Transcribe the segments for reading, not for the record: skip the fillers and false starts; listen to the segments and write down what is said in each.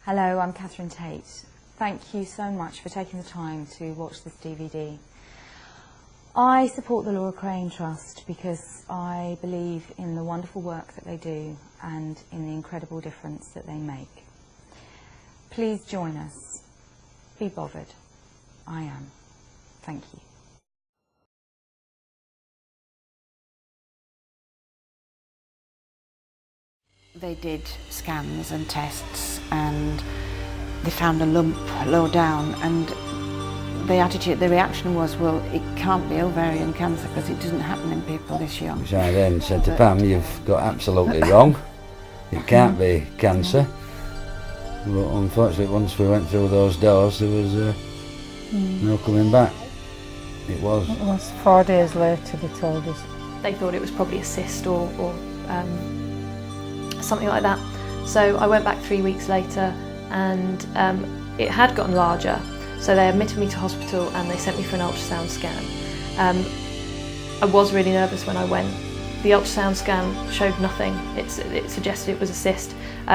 Hello, I'm Tate. Thank you so much for taking the time to watch this DVD. I support the Laura Crane Trust because I believe in the wonderful work that they do and in the incredible difference that they make. Please join us. Be bothered. I am. Thank you. They did scans and tests and they found a lump low down, and the reaction was, well, it can't be ovarian cancer because it doesn't happen in people this young. Which I then said to Pam, you've got absolutely wrong. It can't be cancer. But unfortunately, once we went through those doors, there was no coming back. It was. It was 4 days later they told us. They thought it was probably a cyst or something like that. So I went back 3 weeks later and it had gotten larger. So they admitted me to hospital and they sent me for an ultrasound scan. I was really nervous when I went. The ultrasound scan showed nothing. It suggested it was a cyst.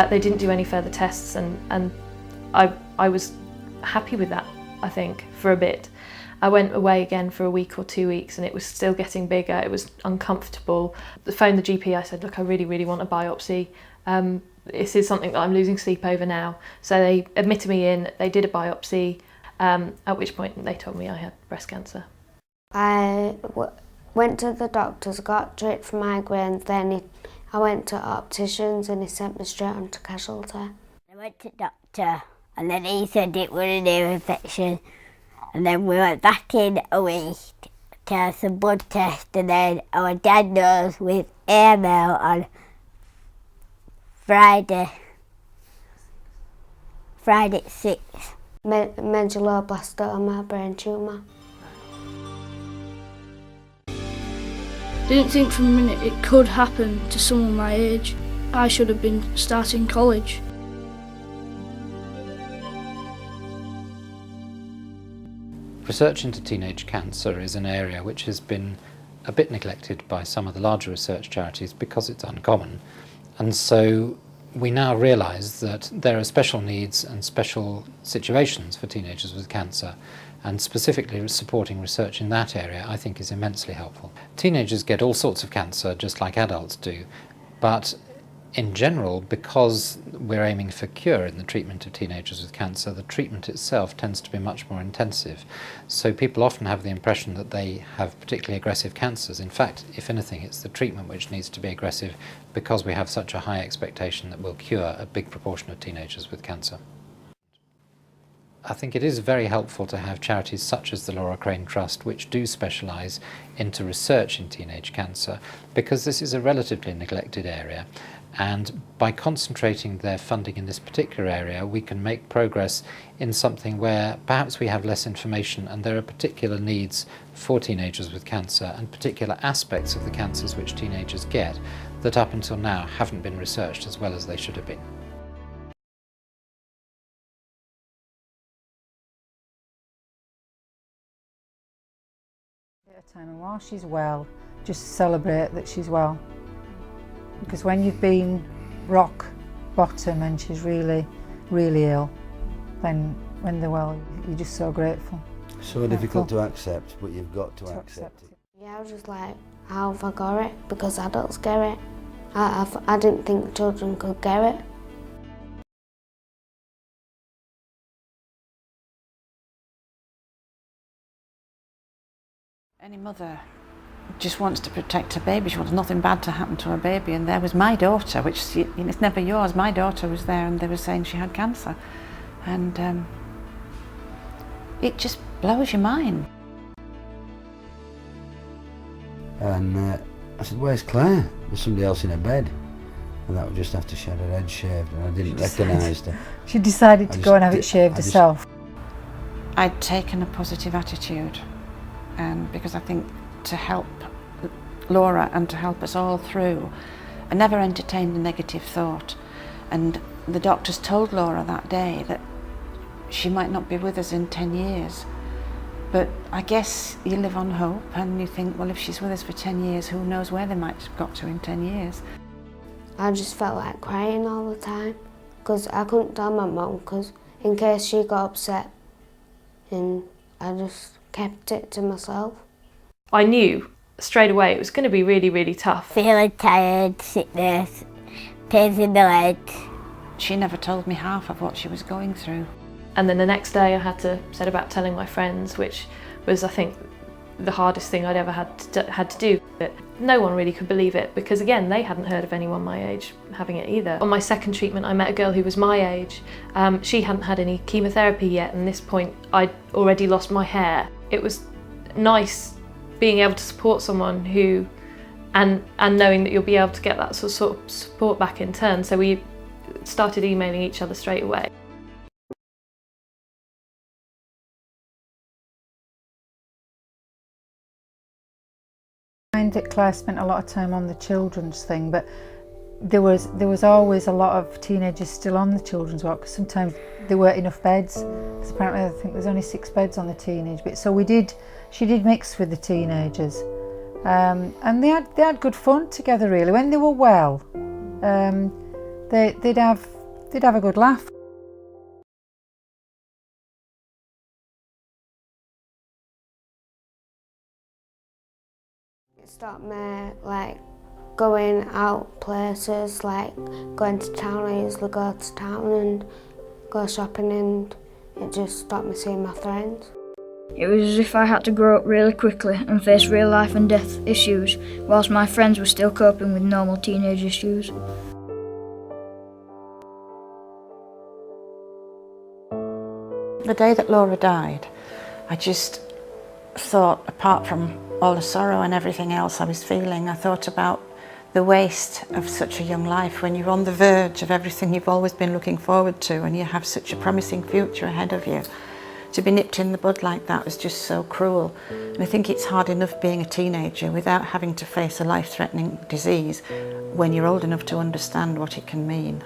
They didn't do any further tests, and I was happy with that, I think, for a bit. I went away again for a week or 2 weeks and it was still getting bigger. It was uncomfortable. I phoned the GP, I said, look, I really, really want a biopsy. This is something that I'm losing sleep over now. So they admitted me in, they did a biopsy, at which point they told me I had breast cancer. I went to the doctors, got treated for migraines, then I went to opticians and he sent me straight on to casualty. I went to the doctor and then he said it was an ear infection, and then we went back in a week to have some blood tests, and then I was diagnosed with AML on Friday 6th. Medulloblastoma, brain tumour. Didn't think for a minute it could happen to someone my age. I should have been starting college. Research into teenage cancer is an area which has been a bit neglected by some of the larger research charities because it's uncommon. And so we now realise that there are special needs and special situations for teenagers with cancer, and specifically supporting research in that area I think is immensely helpful. Teenagers get all sorts of cancer just like adults do, but in general, because we're aiming for cure in the treatment of teenagers with cancer, the treatment itself tends to be much more intensive. So people often have the impression that they have particularly aggressive cancers. In fact, if anything, it's the treatment which needs to be aggressive because we have such a high expectation that we'll cure a big proportion of teenagers with cancer. I think it is very helpful to have charities such as the Laura Crane Trust, which do specialise into research in teenage cancer, because this is a relatively neglected area. And by concentrating their funding in this particular area, we can make progress in something where perhaps we have less information and there are particular needs for teenagers with cancer and particular aspects of the cancers which teenagers get that up until now haven't been researched as well as they should have been. At a time, and while she's well, just celebrate that she's well. Because when you've been rock bottom and she's really, really ill, then when they're well, you're just so grateful. So difficult to accept, but you've got to accept it. Yeah, I was just like, how have I got it? Because adults get it. I didn't think children could get it. Any mother just wants to protect her baby. She wants nothing bad to happen to her baby, and there was my daughter, which it's never yours. My daughter was there and they were saying she had cancer, and it just blows your mind. And I said, where's Claire? There's somebody else in her bed. And that would just have to she had her head shaved, and I didn't recognise her. She decided to go and have it shaved herself. I'd taken a positive attitude, and because I think to help Laura and to help us all through, I never entertained a negative thought. And the doctors told Laura that day that she might not be with us in 10 years. But I guess you live on hope and you think, well, if she's with us for 10 years, who knows where they might have got to in 10 years. I just felt like crying all the time. because I couldn't tell my mum because in case she got upset, and I just kept it to myself. I knew straight away it was going to be really, really tough. Feeling tired, sickness, pains in the legs. She never told me half of what she was going through. And then the next day I had to set about telling my friends, which was, I think, the hardest thing I'd ever had to do. But no one really could believe it because, again, they hadn't heard of anyone my age having it either. On my second treatment, I met a girl who was my age. She hadn't had any chemotherapy yet, and at this point I'd already lost my hair. It was nice being able to support someone who, and knowing that you'll be able to get that sort of support back in turn. So we started emailing each other straight away. I find that Claire spent a lot of time on the children's thing, but there was always a lot of teenagers still on the children's ward because sometimes there weren't enough beds. Because apparently I think there's only 6 beds on the teenage bit. So she did mix with the teenagers, and they had good fun together really. When they were well, they'd have a good laugh. It stopped me like going out places, like going to town. I usually go to town and go shopping, and it just stopped me seeing my friends. It was as if I had to grow up really quickly and face real life and death issues, whilst my friends were still coping with normal teenage issues. The day that Laura died, I just thought, apart from all the sorrow and everything else I was feeling, I thought about the waste of such a young life when you're on the verge of everything you've always been looking forward to and you have such a promising future ahead of you. To be nipped in the bud like that was just so cruel. And I think it's hard enough being a teenager without having to face a life-threatening disease when you're old enough to understand what it can mean.